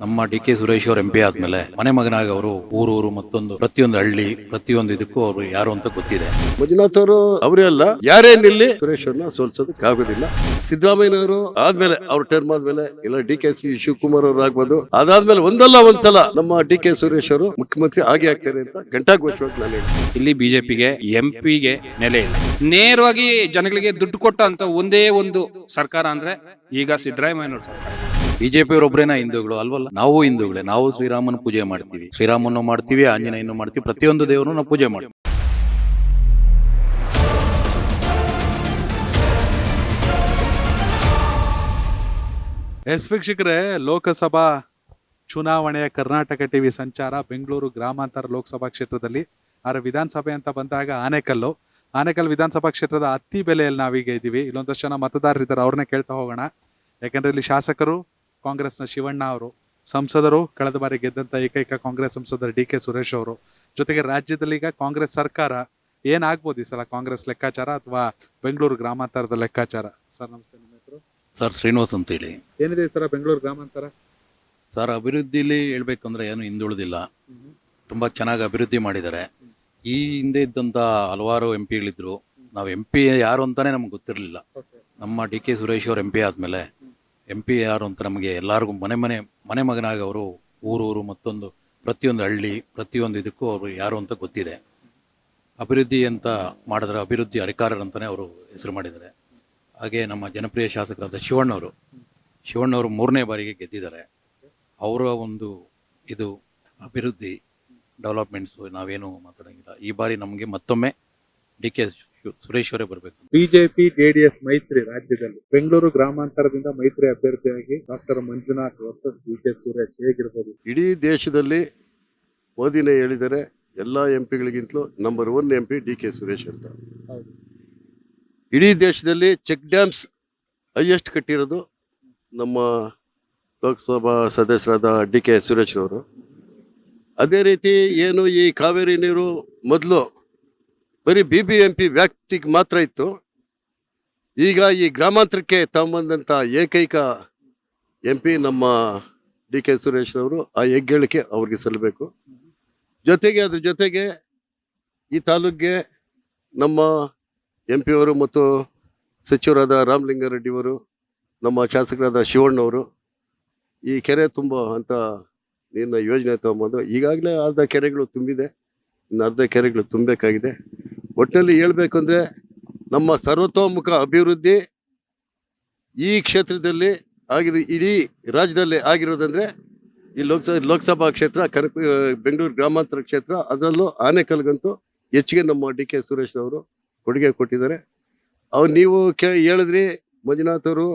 ನಮ್ಮ D K Suresh ಅವರು MP ಆದ್ಮೇಲೆ ಮನೆ ಮಗನಾಗಿ ಅವರು ಊರೂರು ಮತ್ತೊಂದು ಪ್ರತಿಯೊಂದು ಹಳ್ಳಿ ಪ್ರತಿಯೊಂದು ಇದಕ್ಕೂ ಅವರು ಯಾರು ಅಂತ ಗೊತ್ತಿದೆ. ಮಂಜುನಾಥ್ ಅವರು ಅವರೇ ಅಲ್ಲ, ಯಾರೇ ನಿಲ್ಲಿ ಸುರೇಶ್ ಅವ್ರನ್ನ ಸೋಲ್ಸೋದಕ್ಕಾಗೋದಿಲ್ಲ. ಸಿದ್ದರಾಮಯ್ಯನವರು ಆದ್ಮೇಲೆ ಅವ್ರ ಟರ್ಮ್ ಆದ್ಮೇಲೆ ಇಲ್ಲ DK ಶಿವಕುಮಾರ್ ಅವರು ಆಗ್ಬೋದು, ಅದಾದ್ಮೇಲೆ ಒಂದಲ್ಲ ಒಂದ್ಸಲ ನಮ್ಮ DK ಸುರೇಶ್ ಅವರು ಮುಖ್ಯಮಂತ್ರಿ ಆಗೇ ಆಗ್ತಾರೆ ಅಂತ ಘಂಟಾಘೋಷವಾಗಿ ನಾನು ಹೇಳ್ತೀನಿ. ಇಲ್ಲಿ ಬಿಜೆಪಿಗೆ MP ಗೆ ನೆಲೆ ಇಲ್ಲ. ನೇರವಾಗಿ ಜನಗಳಿಗೆ ದುಡ್ಡು ಕೊಟ್ಟ ಅಂತ ಒಂದೇ ಒಂದು ಸರ್ಕಾರ ಅಂದ್ರೆ ಈಗ ಸಿದ್ದರಾಮಯ್ಯನವ್ರ ಸರ್ಕಾರ. ಬಿಜೆಪಿ ಅವರೊಬ್ಬರೇನ ಹಿಂದೂಗಳು ಅಲ್ವಲ್ಲ, ನಾವು ಹಿಂದೂಗಳೇ. ನಾವು ಶ್ರೀರಾಮನ ಪೂಜೆ ಮಾಡ್ತೀವಿ, ಶ್ರೀರಾಮನ್ನು ಮಾಡ್ತೀವಿ, ಆಂಜನೇಯನ ಮಾಡ್ತೀವಿ, ಪ್ರತಿಯೊಂದು ದೇವರನ್ನು ನಾವು ಪೂಜೆ ಮಾಡ್ತೀವಿ. ವೀಕ್ಷಕರೇ, ಲೋಕಸಭಾ ಚುನಾವಣೆಯ ಕರ್ನಾಟಕ ಟಿವಿ ಸಂಚಾರ ಬೆಂಗಳೂರು ಗ್ರಾಮಾಂತರ ಲೋಕಸಭಾ ಕ್ಷೇತ್ರದಲ್ಲಿ ಆದ್ರೆ ವಿಧಾನಸಭೆ ಅಂತ ಬಂದಾಗ ಆನೇಕಲ್ ವಿಧಾನಸಭಾ ಕ್ಷೇತ್ರದ ಅತ್ತಿ ಬೆಲೆಯಲ್ಲಿ ನಾವೀಗ ಇದ್ದೀವಿ. ಇಲ್ಲೊಂದಷ್ಟು ಜನ ಮತದಾರರಿದ್ದಾರೆ, ಅವ್ರನ್ನೇ ಕೇಳ್ತಾ ಹೋಗೋಣ. ಯಾಕಂದ್ರೆ ಇಲ್ಲಿ ಶಾಸಕರು ಕಾಂಗ್ರೆಸ್ನ ಶಿವಣ್ಣ ಅವರು, ಸಂಸದರು ಕಳೆದ ಬಾರಿ ಗೆದ್ದಂತ ಏಕೈಕ ಕಾಂಗ್ರೆಸ್ ಸಂಸದರು DK ಸುರೇಶ್ ಅವರು, ಜೊತೆಗೆ ರಾಜ್ಯದಲ್ಲಿ ಈಗ ಕಾಂಗ್ರೆಸ್ ಸರ್ಕಾರ ಏನಾಗ್ಬೋದು ಈ ಸಲ, ಕಾಂಗ್ರೆಸ್ ಲೆಕ್ಕಾಚಾರ ಅಥವಾ ಬೆಂಗಳೂರು ಗ್ರಾಮಾಂತರದ ಲೆಕ್ಕಾಚಾರ? ಸರ್ ನಮಸ್ತೆ, ನಿಮ್ಮ ಹೆಸರು? ಸರ್ ಶ್ರೀನಿವಾಸ್ ಅಂತ ಹೇಳಿ. ಏನಿದೆ ಸರ್ ಬೆಂಗಳೂರು ಗ್ರಾಮಾಂತರ? ಸರ್ ಅಭಿವೃದ್ಧಿಲಿ ಹೇಳ್ಬೇಕಂದ್ರೆ ಏನು ಹಿಂದುಳಿದಿಲ್ಲ, ತುಂಬಾ ಚೆನ್ನಾಗಿ ಅಭಿವೃದ್ಧಿ ಮಾಡಿದ್ದಾರೆ. ಈ ಹಿಂದೆ ಇದ್ದಂತ ಹಲವಾರು MP ಗಳಿದ್ರು, ನಾವು MP ಯಾರು ಅಂತಾನೆ ನಮ್ಗೆ ಗೊತ್ತಿರಲಿಲ್ಲ. ನಮ್ಮ DK ಸುರೇಶ್ ಅವರು MP ಆದ್ಮೇಲೆ MP ಯಾರು ಅಂತ ನಮಗೆ ಎಲ್ಲರಿಗೂ ಮನೆ ಮಗನಾಗಿ ಅವರು ಊರೂರು ಮತ್ತೊಂದು ಪ್ರತಿಯೊಂದು ಹಳ್ಳಿ ಪ್ರತಿಯೊಂದು ಇದಕ್ಕೂ ಅವರು ಯಾರು ಅಂತ ಗೊತ್ತಿದೆ. ಅಭಿವೃದ್ಧಿ ಅಂತ ಮಾಡಿದ್ರೆ ಅಭಿವೃದ್ಧಿ ಅಧಿಕಾರರಂತಾನೆ ಅವರು ಹೆಸರು ಮಾಡಿದ್ದಾರೆ. ಹಾಗೆ ನಮ್ಮ ಜನಪ್ರಿಯ ಶಾಸಕರಾದ ಶಿವಣ್ಣವರು 3ನೇ ಬಾರಿಗೆ ಗೆದ್ದಿದ್ದಾರೆ. ಅವರ ಒಂದು ಇದು ಅಭಿವೃದ್ಧಿ ಡೆವಲಪ್ಮೆಂಟ್ಸು ನಾವೇನು ಮಾತಾಡೋಂಗಿಲ್ಲ. ಈ ಬಾರಿ ನಮಗೆ ಮತ್ತೊಮ್ಮೆ DK ಸುರೇಶ್ ಅವರೇ ಬರಬೇಕು. ಬಿಜೆಪಿ JDS ಮೈತ್ರಿ ರಾಜ್ಯದಲ್ಲಿ ಬೆಂಗಳೂರು ಗ್ರಾಮಾಂತರದಿಂದ ಮೈತ್ರಿ ಅಭ್ಯರ್ಥಿಯಾಗಿ doctor Manjunath versus DK Suresh ಹೇಗಿರ್ಬೋದು? ಇಡೀ ದೇಶದಲ್ಲಿ ಮೋದಿನೇ ಹೇಳಿದರೆ ಎಲ್ಲ MP ಗಳಿಗಿಂತಲೂ ನಂಬರ್ 1 MP DK ಸುರೇಶ್ ಅಂತ. ಇಡೀ ದೇಶದಲ್ಲಿ ಚೆಕ್ ಡ್ಯಾಮ್ಸ್ ಹೈಯೆಸ್ಟ್ ಕಟ್ಟಿರೋದು ನಮ್ಮ ಲೋಕಸಭಾ ಸದಸ್ಯರಾದ DK ಸುರೇಶ್ ಅವರು. ಅದೇ ರೀತಿ ಏನು ಈ ಕಾವೇರಿ ನೀರು ಮೊದಲು ಬರೀ BBMP ವ್ಯಾಪ್ತಿಗೆ ಮಾತ್ರ ಇತ್ತು, ಈಗ ಈ ಗ್ರಾಮಾಂತರಕ್ಕೆ ತಗೊಂಬಂದಂಥ ಏಕೈಕ MP ನಮ್ಮ DK ಸುರೇಶ್ ಅವರು. ಆ ಹೆಗ್ಗಳಿಕೆ ಅವ್ರಿಗೆ ಸಲ್ಲಬೇಕು. ಅದ್ರ ಜೊತೆಗೆ ಈ ತಾಲೂಕಿಗೆ ನಮ್ಮ MP ಅವರು ಮತ್ತು ಸಚಿವರಾದ ರಾಮಲಿಂಗಾರೆಡ್ಡಿ ಅವರು, ನಮ್ಮ ಶಾಸಕರಾದ ಶಿವಣ್ಣವರು ಈ ಕೆರೆ ತುಂಬ ಅಂತ ನೀರಿನ ಯೋಜನೆ ತಗೊಂಬಂದು ಈಗಾಗಲೇ ಅರ್ಧ ಕೆರೆಗಳು ತುಂಬಿದೆ, ಇನ್ನು ಅರ್ಧ ಕೆರೆಗಳು ತುಂಬಬೇಕಾಗಿದೆ. ಒಟ್ಟಿನಲ್ಲಿ ಹೇಳ್ಬೇಕು ಅಂದರೆ ನಮ್ಮ ಸರ್ವತೋಮುಖ ಅಭಿವೃದ್ಧಿ ಈ ಕ್ಷೇತ್ರದಲ್ಲಿ ಇಡೀ ರಾಜ್ಯದಲ್ಲಿ ಆಗಿರೋದಂದ್ರೆ ಈ ಲೋಕಸಭಾ ಕ್ಷೇತ್ರ ಬೆಂಗಳೂರು ಗ್ರಾಮಾಂತರ ಕ್ಷೇತ್ರ, ಅದರಲ್ಲೂ ಆನೇಕಲ್ಗಂತೂ ಹೆಚ್ಚಿಗೆ ನಮ್ಮ DK ಸುರೇಶ್ ಅವರು ಕೊಡುಗೆ ಕೊಟ್ಟಿದ್ದಾರೆ. ನೀವು ಹೇಳಿದ್ರಿ ಮಂಜುನಾಥ್ ಅವರು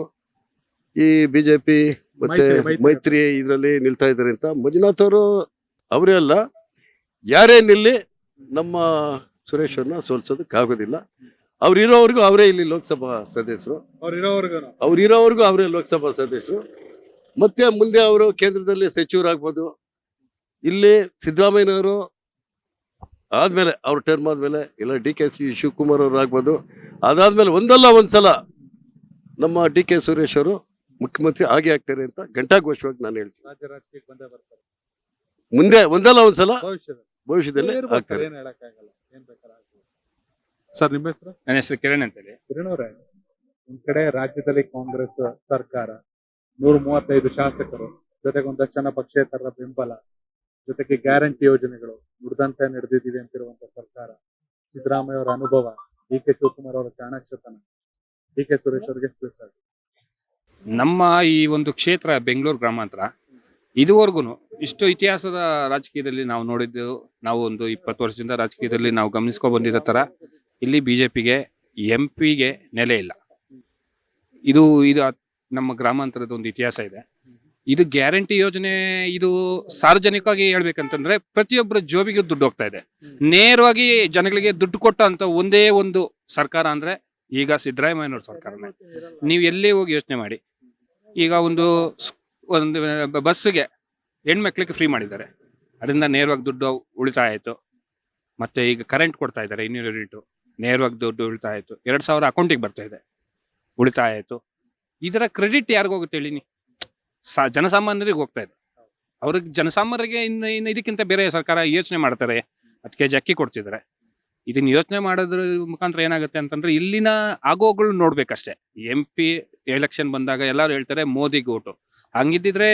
ಈ ಬಿಜೆಪಿ ಮತ್ತೆ ಮೈತ್ರಿ ಇದರಲ್ಲಿ ನಿಲ್ತಾ ಇದ್ದಾರೆ ಅಂತ. ಮಂಜುನಾಥ್ ಅವರು ಅವರೇ ಅಲ್ಲ, ಯಾರೇ ನಿಲ್ಲಿ ನಮ್ಮ ಸುರೇಶ್ ಅವ್ರನ್ನ ಸೋಲ್ಸೋದಕ್ಕಾಗೋದಿಲ್ಲ. ಅವ್ರಿರೋವರೆಗೂ ಅವರೇ ಇಲ್ಲಿ ಲೋಕಸಭಾ ಸದಸ್ಯರು, ಅವ್ರಿರೋವರೆಗೂ ಅವರೇ ಲೋಕಸಭಾ ಸದಸ್ಯರು. ಮತ್ತೆ ಮುಂದೆ ಅವರು ಕೇಂದ್ರದಲ್ಲಿ ಸಚಿವರಾಗ್ಬೋದು. ಇಲ್ಲಿ ಸಿದ್ದರಾಮಯ್ಯನವರು ಆದ್ಮೇಲೆ ಅವ್ರ ಟರ್ಮ್ ಆದ್ಮೇಲೆ ಇಲ್ಲ DK ಶಿವಕುಮಾರ್ ಅವರು ಆಗ್ಬೋದು, ಅದಾದ್ಮೇಲೆ ಒಂದಲ್ಲ ಒಂದ್ಸಲ ನಮ್ಮ DK ಸುರೇಶ್ ಅವರು ಮುಖ್ಯಮಂತ್ರಿ ಆಗೇ ಆಗ್ತಾರೆ ಅಂತ ಘಂಟಾಘೋಷವಾಗಿ ನಾನು ಹೇಳ್ತೀನಿ. ಮುಂದೆ ಒಂದಲ್ಲ ಒಂದ್ಸಲ ಭವಿಷ್ಯದಲ್ಲಿ ಆಗ್ತಾರೆ. ಸರ್ ನಿಮ್ಮ ಹೆಸರು? ನನ್ನ ಹೆಸರು ಕಿರಣ್ ಅಂತೇಳಿ. ಕಿರಣ್ ಅವರೇ, ಒಂದ್ ಕಡೆ ರಾಜ್ಯದಲ್ಲಿ ಕಾಂಗ್ರೆಸ್ ಸರ್ಕಾರ 135 ಶಾಸಕರು, ಜೊತೆಗೆ ಒಂದಷ್ಟು ಜನ ಪಕ್ಷೇತರರ ಬೆಂಬಲ, ಜೊತೆಗೆ ಗ್ಯಾರಂಟಿ ಯೋಜನೆಗಳು ನುಡಿದಂತೆ ನಡೆದಿದ್ದೀವಿ ಅಂತಿರುವಂತ ಸರ್ಕಾರ, ಸಿದ್ದರಾಮಯ್ಯ ಅವರ ಅನುಭವ, DK ಶಿವಕುಮಾರ್ ಅವರ ಚಾಣಾಕ್ಷತನ, DK ಸುರೇಶ್ ಅವರಿಗೆ ತಿಳಿಸಾಗಿ. ನಮ್ಮ ಈ ಒಂದು ಕ್ಷೇತ್ರ ಬೆಂಗಳೂರು ಗ್ರಾಮಾಂತರ ಇದುವರೆಗೂ ಇಷ್ಟು ಇತಿಹಾಸದ ರಾಜಕೀಯದಲ್ಲಿ ನಾವು ನೋಡಿದ್ದು, ನಾವು ಒಂದು 20 ವರ್ಷದಿಂದ ರಾಜಕೀಯದಲ್ಲಿ ನಾವು ಗಮನಿಸ್ಕೊ ಬಂದಿರೋ ತರ ಇಲ್ಲಿ ಬಿಜೆಪಿಗೆ MP ಗೆ ನೆಲೆ ಇಲ್ಲ. ಇದು ನಮ್ಮ ಗ್ರಾಮಾಂತರದ ಒಂದು ಇತಿಹಾಸ ಇದೆ. ಇದು ಗ್ಯಾರಂಟಿ ಯೋಜನೆ, ಇದು ಸಾರ್ವಜನಿಕವಾಗಿ ಹೇಳ್ಬೇಕಂತಂದ್ರೆ ಪ್ರತಿಯೊಬ್ಬರ ಜೋಬಿಗೆ ದುಡ್ಡು ಹೋಗ್ತಾ ಇದೆ. ನೇರವಾಗಿ ಜನಗಳಿಗೆ ದುಡ್ಡು ಕೊಟ್ಟ ಅಂತ ಒಂದೇ ಒಂದು ಸರ್ಕಾರ ಅಂದ್ರೆ ಈಗ ಸಿದ್ದರಾಮಯ್ಯನವ್ರ ಸರ್ಕಾರನೇ. ನೀವು ಎಲ್ಲೇ ಹೋಗಿ ಯೋಚನೆ ಮಾಡಿ, ಈಗ ಒಂದು ಬಸ್ಸಿಗೆ ಹೆಣ್ಮಕ್ಳಿಗೆ ಫ್ರೀ ಮಾಡಿದ್ದಾರೆ, ಅದರಿಂದ ನೇರವಾಗಿ ದುಡ್ಡು ಉಳಿತಾಯ ಆಯಿತು. ಮತ್ತೆ ಈಗ ಕರೆಂಟ್ ಕೊಡ್ತಾ ಇದ್ದಾರೆ 200 ಯೂನಿಟ್, ನೇರವಾಗಿ ದುಡ್ಡು ಉಳಿತಾಯ ಆಯಿತು. 2000 ಅಕೌಂಟಿಗೆ ಬರ್ತಾ ಇದೆ, ಉಳಿತಾಯ ಆಯಿತು. ಇದರ ಕ್ರೆಡಿಟ್ ಯಾರಿಗೋಗುತ್ತೆ ಹೇಳಿನಿ? ಜನಸಾಮಾನ್ಯರಿಗೆ ಹೋಗ್ತಾ ಇದೆ. ಅವ್ರಿಗೆ ಜನಸಾಮಾನ್ಯರಿಗೆ ಇನ್ನು ಇದಕ್ಕಿಂತ ಬೇರೆ ಸರ್ಕಾರ ಯೋಚನೆ ಮಾಡ್ತಾರೆ. 10 kg ಅಕ್ಕಿ ಕೊಡ್ತಿದ್ದಾರೆ. ಇದನ್ನ ಯೋಚನೆ ಮಾಡೋದ್ರ ಮುಖಾಂತರ ಏನಾಗುತ್ತೆ ಅಂತಂದ್ರೆ ಇಲ್ಲಿನ ಆಗೋಗಳು ನೋಡ್ಬೇಕಷ್ಟೇ. MP ಎಲೆಕ್ಷನ್ ಬಂದಾಗ ಎಲ್ಲರೂ ಹೇಳ್ತಾರೆ ಮೋದಿಗೆ ಓಟು. ಹಂಗಿದ್ದಿದ್ರೆ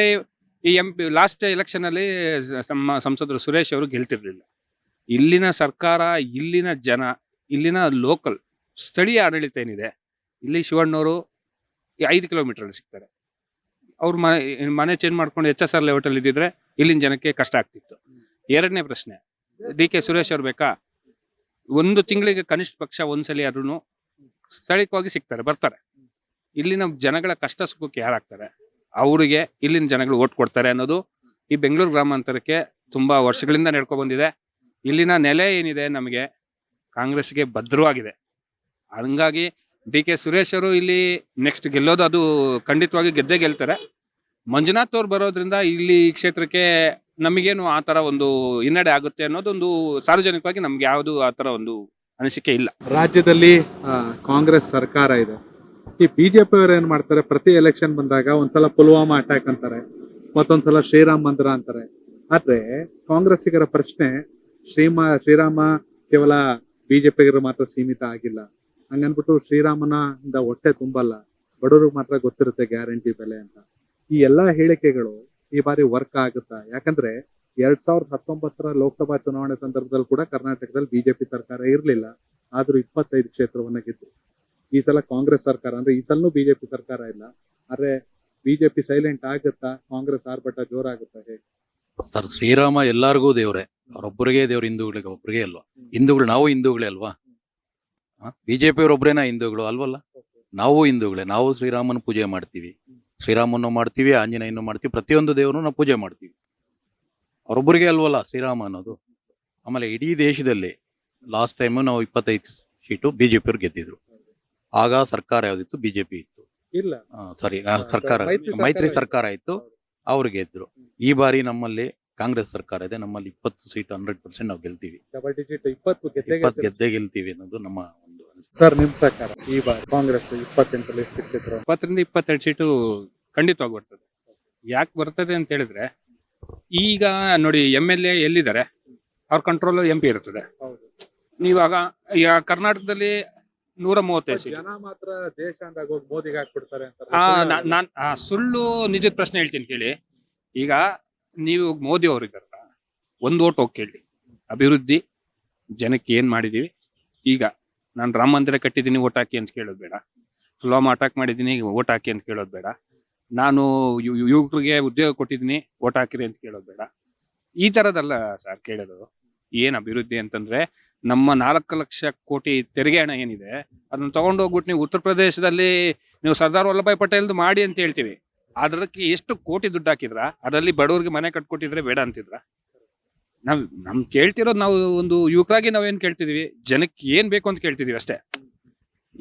ಈ MP ಲಾಸ್ಟ್ ಎಲೆಕ್ಷನ್ ಅಲ್ಲಿ ನಮ್ಮ ಸಂಸದರು ಸುರೇಶ್ ಅವರು ಗೆಲ್ತಿರ್ಲಿಲ್ಲ. ಇಲ್ಲಿನ ಸರ್ಕಾರ, ಇಲ್ಲಿನ ಜನ, ಇಲ್ಲಿನ ಲೋಕಲ್ ಸ್ಥಳೀಯ ಆಡಳಿತ ಏನಿದೆ, ಇಲ್ಲಿ ಶಿವಣ್ಣವರು 5 ಕಿಲೋಮೀಟರ್ ಸಿಗ್ತಾರೆ. ಅವ್ರು ಮನೆ ಚೇಂಜ್ ಮಾಡ್ಕೊಂಡು HSR ಲೇಔಟಲ್ಲಿ ಇದ್ದಿದ್ರೆ ಇಲ್ಲಿನ ಜನಕ್ಕೆ ಕಷ್ಟ ಆಗ್ತಿತ್ತು. ಎರಡನೇ ಪ್ರಶ್ನೆ, DK ಸುರೇಶ್ ಅವ್ರು ಬೇಕಾ? ಒಂದು ತಿಂಗಳಿಗೆ ಕನಿಷ್ಠ ಪಕ್ಷ ಒಂದ್ಸಲಿ ಆದ್ರೂ ಸ್ಥಳೀಯವಾಗಿ ಸಿಗ್ತಾರೆ, ಬರ್ತಾರೆ. ಇಲ್ಲಿನ ಜನಗಳ ಕಷ್ಟ ಸುಖಕ್ಕೆ ಯಾರಾಗ್ತಾರೆ? ಅವ್ರಿಗೆ ಇಲ್ಲಿನ ಜನಗಳು ಓಟ್ ಕೊಡ್ತಾರೆ ಅನ್ನೋದು ಈ ಬೆಂಗಳೂರು ಗ್ರಾಮಾಂತರಕ್ಕೆ ತುಂಬಾ ವರ್ಷಗಳಿಂದ ನಡ್ಕೊ ಬಂದಿದೆ. ಇಲ್ಲಿನ ನೆಲೆ ಏನಿದೆ ನಮಗೆ ಕಾಂಗ್ರೆಸ್ಗೆ ಭದ್ರವಾಗಿದೆ. ಹಂಗಾಗಿ DK ಸುರೇಶ್ ಅವರು ಇಲ್ಲಿ ನೆಕ್ಸ್ಟ್ ಗೆಲ್ಲೋದು ಅದು ಖಂಡಿತವಾಗಿ ಗೆದ್ದೇ ಗೆಲ್ತಾರೆ. ಮಂಜುನಾಥ್ ಅವ್ರು ಬರೋದ್ರಿಂದ ಇಲ್ಲಿ ಈ ಕ್ಷೇತ್ರಕ್ಕೆ ನಮಗೇನು ಆ ತರ ಒಂದು ಹಿನ್ನಡೆ ಆಗುತ್ತೆ ಅನ್ನೋದೊಂದು ಸಾರ್ವಜನಿಕವಾಗಿ ನಮ್ಗೆ ಯಾವುದು ಆ ತರ ಒಂದು ಅನಿಸಿಕೆ ಇಲ್ಲ. ರಾಜ್ಯದಲ್ಲಿ ಕಾಂಗ್ರೆಸ್ ಸರ್ಕಾರ ಇದೆ. ಈ ಬಿಜೆಪಿ ಅವರು ಏನ್ ಮಾಡ್ತಾರೆ, ಪ್ರತಿ ಎಲೆಕ್ಷನ್ ಬಂದಾಗ ಒಂದ್ಸಲ ಪುಲ್ವಾಮಾ ಅಟ್ಯಾಕ್ ಅಂತಾರೆ, ಮತ್ತೊಂದ್ಸಲ ಶ್ರೀರಾಮ್ ಮಂದಿರ ಅಂತಾರೆ. ಆದ್ರೆ ಕಾಂಗ್ರೆಸ್ಸಿಗರ ಪ್ರಶ್ನೆ, ಶ್ರೀರಾಮ ಕೇವಲ ಬಿಜೆಪಿಗರು ಮಾತ್ರ ಸೀಮಿತ ಆಗಿಲ್ಲ. ಹಂಗನ್ಬಿಟ್ಟು ಶ್ರೀರಾಮನಿಂದ ಹೊಟ್ಟೆ ತುಂಬಲ್ಲ, ಬಡವ್ರಿಗೆ ಮಾತ್ರ ಗೊತ್ತಿರುತ್ತೆ ಗ್ಯಾರಂಟಿ ಬೆಲೆ ಅಂತ. ಈ ಎಲ್ಲಾ ಹೇಳಿಕೆಗಳು ಈ ಬಾರಿ ವರ್ಕ್ ಆಗುತ್ತಾ? ಯಾಕಂದ್ರೆ 2019 ಲೋಕಸಭಾ ಚುನಾವಣೆ ಸಂದರ್ಭದಲ್ಲಿ ಕೂಡ ಕರ್ನಾಟಕದಲ್ಲಿ ಬಿಜೆಪಿ ಸರ್ಕಾರ ಇರ್ಲಿಲ್ಲ, ಆದ್ರೂ 25 ಕ್ಷೇತ್ರವನ್ನ ಗೆದ್ದು. ಈ ಸಲ ಕಾಂಗ್ರೆಸ್ ಸರ್ಕಾರ, ಅಂದ್ರೆ ಈ ಸಲನೂ ಬಿಜೆಪಿ ಸರ್ಕಾರ ಇಲ್ಲ, ಆದ್ರೆ ಬಿಜೆಪಿ ಸೈಲೆಂಟ್ ಆಗುತ್ತಾ? ಕಾಂಗ್ರೆಸ್ ಆರ್ಭಟ ಜೋರಾಗುತ್ತಾ? ಹೇಗೆ ಸರ್, ಶ್ರೀರಾಮ ಎಲ್ಲಾರ್ಗೂ ದೇವ್ರೆ, ಅವ್ರೊಬ್ಬರಿಗೆ ದೇವ್ರು, ಹಿಂದೂಗಳಿಗೆ ಒಬ್ಬರಿಗೆ ಅಲ್ವಾ? ಹಿಂದೂಗಳು ನಾವು ಹಿಂದೂಗಳೇ ಅಲ್ವಾ? ಬಿಜೆಪಿ ಅವರೊಬ್ಬರೇನಾ ಹಿಂದೂಗಳು ಅಲ್ವಲ್ಲ? ನಾವು ಹಿಂದೂಗಳೇ. ನಾವು ಶ್ರೀರಾಮನ ಪೂಜೆ ಮಾಡ್ತೀವಿ, ಶ್ರೀರಾಮನ್ನು ಮಾಡ್ತೀವಿ, ಆಂಜನೇಯನ್ನು ಮಾಡ್ತೀವಿ, ಪ್ರತಿಯೊಂದು ದೇವರನ್ನು ನಾವು ಪೂಜೆ ಮಾಡ್ತೀವಿ. ಅವರೊಬ್ಬರಿಗೆ ಅಲ್ವಲ್ಲ ಶ್ರೀರಾಮ ಅನ್ನೋದು. ಆಮೇಲೆ ಇಡೀ ದೇಶದಲ್ಲಿ ಲಾಸ್ಟ್ ಟೈಮ್ ನಾವು 25 ಸೀಟು ಬಿಜೆಪಿ ಅವ್ರು ಗೆದ್ದಿದ್ರು. ಆಗ ಸರ್ಕಾರ ಯಾವ್ದಿತ್ತು? ಬಿಜೆಪಿ ಇತ್ತು. ಇಲ್ಲ, ಸಾರಿ, ಸರ್ಕಾರ ಮೈತ್ರಿ ಸರ್ಕಾರ ಇತ್ತು, ಅವ್ರು ಗೆದ್ರು. ಈ ಬಾರಿ ನಮ್ಮಲ್ಲಿ ಕಾಂಗ್ರೆಸ್ ಸರ್ಕಾರ ಇದೆ, ನಮ್ಮಲ್ಲಿ 20 ಸೀಟ್ 100% ನಾವು ಗೆಲ್ತೀವಿ. ಡಬಲ್ ಡಿಜಿಟ್ 20 20 ಗೆದ್ದೇ ಗೆಲ್ತೀವಿ ಅನ್ನೋದು ನಮ್ಮ ಒಂದು ಅನಿಸಿಕೆ. ಸರ್, ನಿಮ್ ಪ್ರಕಾರ ಈ ಬಾರಿ ಕಾಂಗ್ರೆಸ್ 28 ಎಷ್ಟು ಕ್ಷೇತ್ರ? 20ರಿಂದ 22 ಸೀಟು ಖಂಡಿತವಾಗಿ ಬರ್ತದೆ. ಯಾಕೆ ಬರ್ತದೆ ಅಂತ ಹೇಳಿದ್ರೆ, ಈಗ ನೋಡಿ MLA ಎಲ್ಲಿದ್ದಾರೆ, ಅವ್ರ ಕಂಟ್ರೋಲ್ MP ಇರ್ತದೆ. ನೀವಾಗ ಈಗ ಕರ್ನಾಟಕದಲ್ಲಿ 135 ಸೀಟ್. ಜನ ಮಾತ್ರ ದೇಶ ಅಂದಾಗ ಹೋಗಿ ಮೋದಿಗೆ ಹಾಕ್ಬಿಡ್ತಾರೆ ಅಂತ. ನಾನ್ ಸುಳ್ಳು ನಿಜದ ಪ್ರಶ್ನೆ ಹೇಳ್ತೀನಿ ಕೇಳಿ. ಈಗ ನೀವು ಮೋದಿ ಅವ್ರು ಇದ್ದಾರಲ್ಲ, ಒಂದು ಓಟ್ ಹೋಗಿ ಕೇಳಿ, ಅಭಿವೃದ್ಧಿ ಜನಕ್ಕೆ ಏನ್ ಮಾಡಿದೀವಿ. ಈಗ ನಾನು ರಾಮ ಮಂದಿರ ಕಟ್ಟಿದ್ದೀನಿ ಓಟ್ ಹಾಕಿ ಅಂತ ಕೇಳೋದು ಬೇಡ, ಪುಲ್ವಾಮಾ ಅಟ್ಯಾಕ್ ಮಾಡಿದ್ದೀನಿ ಓಟ್ ಹಾಕಿ ಅಂತ ಕೇಳೋದು ಬೇಡ, ನಾನು ಯುವಕರಿಗೆ ಉದ್ಯೋಗ ಕೊಟ್ಟಿದ್ದೀನಿ ಓಟ್ ಹಾಕಿರಿ ಅಂತ ಕೇಳೋದು ಬೇಡ. ಈ ತರದಲ್ಲ ಸರ್ ಕೇಳೋದು. ಏನ್ ಅಭಿವೃದ್ಧಿ ಅಂತಂದ್ರೆ, ನಮ್ಮ 4 ಲಕ್ಷ ಕೋಟಿ ತೆರಿಗೆ ಹಣ ಏನಿದೆ ಅದನ್ನ ತಗೊಂಡೋಗ್ಬಿಟ್ಟು ನೀವು ಉತ್ತರ ಪ್ರದೇಶದಲ್ಲಿ ನೀವು ಸರ್ದಾರ್ ವಲ್ಲಭಾಯ್ ಪಟೇಲ್ದು ಮಾಡಿ ಅಂತ ಹೇಳ್ತೀವಿ. ಅದಕ್ಕೆ ಎಷ್ಟು ಕೋಟಿ ದುಡ್ಡು ಹಾಕಿದ್ರ? ಅದರಲ್ಲಿ ಬಡವ್ರಿಗೆ ಮನೆ ಕಟ್ಕೊಟ್ಟಿದ್ರೆ ಬೇಡ ಅಂತಿದ್ರ? ನಮ್ ಕೇಳ್ತಿರೋದು, ನಾವು ಒಂದು ಯುವಕರಾಗಿ ನಾವೇನ್ ಕೇಳ್ತಿದೀವಿ, ಜನಕ್ಕೆ ಏನ್ ಬೇಕು ಅಂತ ಕೇಳ್ತಿದೀವಿ ಅಷ್ಟೇ.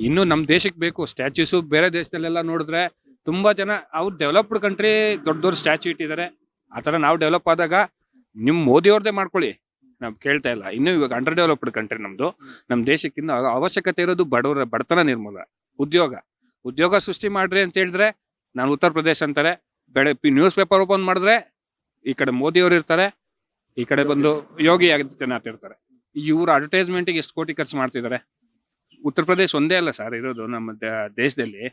ಇನ್ನು ನಮ್ ದೇಶಕ್ಕೆ ಬೇಕು ಸ್ಟ್ಯಾಚ್ಯೂಸು. ಬೇರೆ ದೇಶದಲ್ಲೆಲ್ಲ ನೋಡಿದ್ರೆ ತುಂಬಾ ಜನ ಅವ್ರು ಡೆವಲಪ್ಡ್ ಕಂಟ್ರಿ ದೊಡ್ಡ ದೊಡ್ಡ ಸ್ಟ್ಯಾಚ್ಯೂ ಇಟ್ಟಿದ್ದಾರೆ. ಆತರ ನಾವು ಡೆವಲಪ್ ಆದಾಗ ನಿಮ್ ಮೋದಿ ಅವ್ರದೇ ಮಾಡ್ಕೊಳ್ಳಿ, ನಾವ್ ಕೇಳ್ತಾ ಇಲ್ಲ. ಇನ್ನು ಇವಾಗ ಅಂಡರ್ ಡೆವಲಪ್ಡ್ ಕಂಟ್ರಿ ನಮ್ದು. ನಮ್ ದೇಶಕ್ಕಿಂತ ಅವಶ್ಯಕತೆ ಇರೋದು ಬಡತನ ನಿರ್ಮೂಲ, ಉದ್ಯೋಗ ಸೃಷ್ಟಿ ಮಾಡ್ರಿ ಅಂತ ಹೇಳಿದ್ರೆ ನಾನು ಉತ್ತರ ಪ್ರದೇಶ ಅಂತಾರೆ. ನ್ಯೂಸ್ ಪೇಪರ್ ಓಪನ್ ಮಾಡಿದ್ರೆ ಈ ಕಡೆ ಮೋದಿ ಅವ್ರು ಇರ್ತಾರೆ, ಈ ಕಡೆ ಬಂದು ಯೋಗಿ ಆದಿತ್ಯನಾಥ್ ಇರ್ತಾರೆ. ಇವ್ರು ಅಡ್ವರ್ಟೈಸ್ಮೆಂಟ್ಗೆ ಎಷ್ಟು ಕೋಟಿ ಖರ್ಚು ಮಾಡ್ತಿದ್ದಾರೆ. ಉತ್ತರ ಪ್ರದೇಶ ಒಂದೇ ಅಲ್ಲ ಸರ್ ಇರೋದು ನಮ್ಮ ದೇಶದಲ್ಲಿ,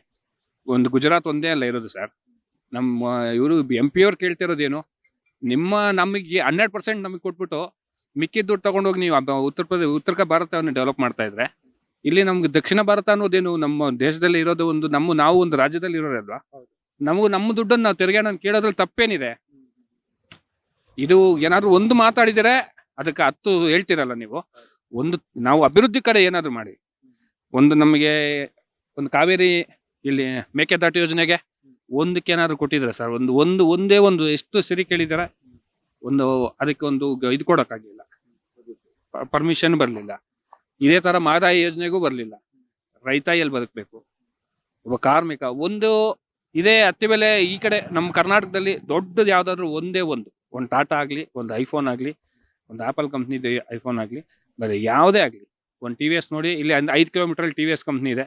ಒಂದು ಗುಜರಾತ್ ಒಂದೇ ಅಲ್ಲ ಇರೋದು ಸರ್. ನಮ್ಮ ಇವರು MP ಅವ್ರು ಕೇಳ್ತಿರೋದೇನು, ನಮಗೆ 100% ನಮಗೆ ಕೊಟ್ಬಿಟ್ಟು ಮಿಕ್ಕಿದ ದುಡ್ಡು ತಗೊಂಡೋಗಿ ನೀವು ಉತ್ತರ ಭಾರತವನ್ನು ಡೆವಲಪ್ ಮಾಡ್ತಾ ಇದ್ರೆ, ಇಲ್ಲಿ ನಮ್ಗೆ ದಕ್ಷಿಣ ಭಾರತ ಅನ್ನೋದೇನು ನಮ್ಮ ದೇಶದಲ್ಲಿ ಇರೋದು ಒಂದು ನಾವು ಒಂದು ರಾಜ್ಯದಲ್ಲಿ ಇರೋರಲ್ವಾ? ನಮ್ಮ ದುಡ್ಡನ್ನು ನಾವು ತೆರಿಗೆ ಹಣ ಕೇಳೋದ್ರಲ್ಲಿ ತಪ್ಪೇನಿದೆ? ಇದು ಏನಾದ್ರು ಒಂದು ಮಾತಾಡಿದರೆ ಅದಕ್ಕೆ 10 ಹೇಳ್ತಿರಲ್ಲ ನೀವು. ನಾವು ಅಭಿವೃದ್ಧಿ ಕಡೆ ಏನಾದ್ರು ಮಾಡಿ. ನಮಗೆ ಒಂದು ಕಾವೇರಿ ಇಲ್ಲಿ ಮೇಕೆದಾಟು ಯೋಜನೆಗೆ ಒಂದಕ್ಕೆ ಏನಾದ್ರು ಕೊಟ್ಟಿದ್ರೆ ಸರ್, ಒಂದೇ ಎಷ್ಟು ಸರಿ ಕೇಳಿದಾರೆ, ಅದಕ್ಕೆ ಇದು ಕೊಡಕ್ಕಾಗಿಲ್ಲ, ಪರ್ಮಿಷನ್ ಬರ್ಲಿಲ್ಲ. ಇದೇ ತರ ಮಹದಾಯಿ ಯೋಜನೆಗೂ ಬರ್ಲಿಲ್ಲ. ರೈತ ಎಲ್ಲಿ ಬದುಕಬೇಕು, ಒಬ್ಬ ಕಾರ್ಮಿಕ. ಇದೇ ಹತ್ತಿ ಬೆಲೆ ಈ ಕಡೆ ನಮ್ಮ ಕರ್ನಾಟಕದಲ್ಲಿ ದೊಡ್ಡದು ಯಾವ್ದಾದ್ರು ಒಂದು ಟಾಟಾ ಆಗ್ಲಿ, ಒಂದು ಐಫೋನ್ ಆಗ್ಲಿ, ಒಂದು ಆಪಲ್ ಕಂಪ್ನಿದು ಐಫೋನ್ ಆಗ್ಲಿ, ಬರೀ ಯಾವುದೇ ಆಗ್ಲಿ, ಒಂದು TVS ನೋಡಿ, ಇಲ್ಲಿ 5 ಕಿಲೋಮೀಟರ್ TVS ಕಂಪ್ನಿ ಇದೆ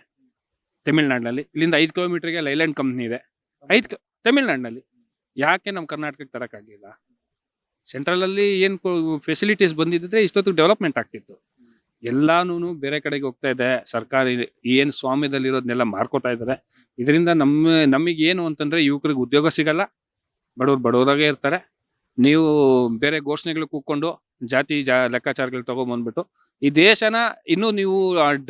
ತಮಿಳ್ನಾಡಿನಲ್ಲಿ. ಇಲ್ಲಿಂದ 5 ಕಿಲೋಮೀಟರ್ಗೆ ಲೈಲ್ಯಾಂಡ್ ಕಂಪ್ನಿ ಇದೆ ತಮಿಳ್ನಾಡಿನಲ್ಲಿ. ಯಾಕೆ ನಮ್ಮ ಕರ್ನಾಟಕಕ್ಕೆ ತರಕ್ಕಾಗಿಲ್ಲ? ಸೆಂಟ್ರಲಲ್ಲಿ ಏನು ಫೆಸಿಲಿಟೀಸ್ ಬಂದಿದ್ರೆ ಇಷ್ಟೊತ್ತು ಡೆವಲಪ್ಮೆಂಟ್ ಆಗ್ತಿತ್ತು. ಎಲ್ಲಾನು ಬೇರೆ ಕಡೆಗೆ ಹೋಗ್ತಾ ಇದೆ. ಸರ್ಕಾರಿ ಏನು ಸ್ವಾಮ್ಯದಲ್ಲಿರೋದನ್ನೆಲ್ಲ ಮಾರ್ಕೋತಾ ಇದ್ದಾರೆ. ಇದರಿಂದ ನಮಗೆ ಏನು ಅಂತಂದ್ರೆ ಯುವಕರಿಗೆ ಉದ್ಯೋಗ ಸಿಗಲ್ಲ, ಬಡವರಾಗೆ ಇರ್ತಾರೆ. ನೀವು ಬೇರೆ ಘೋಷಣೆಗಳು ಕೂತ್ಕೊಂಡು ಜಾತಿ ಲೆಕ್ಕಾಚಾರಗಳು ತಗೊಂಡ್ಬಂದ್ಬಿಟ್ಟು ಈ ದೇಶನ ಇನ್ನು ನೀವು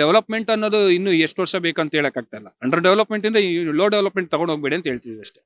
ಡೆವಲಪ್ಮೆಂಟ್ ಅನ್ನೋದು ಇನ್ನು ಎಷ್ಟು ವರ್ಷ ಬೇಕಂತ ಹೇಳಕ್ ಆಗ್ತಾ ಇಲ್ಲ. ಅಂಡರ್ ಡೆವಲಪ್ಮೆಂಟ್ ಇಂದ ಲೋ ಡೆವಲಪ್ಮೆಂಟ್ ತಗೊಂಡು ಹೋಗ್ಬೇಡಿ ಅಂತ ಹೇಳ್ತೀವಿ ಅಷ್ಟೇ.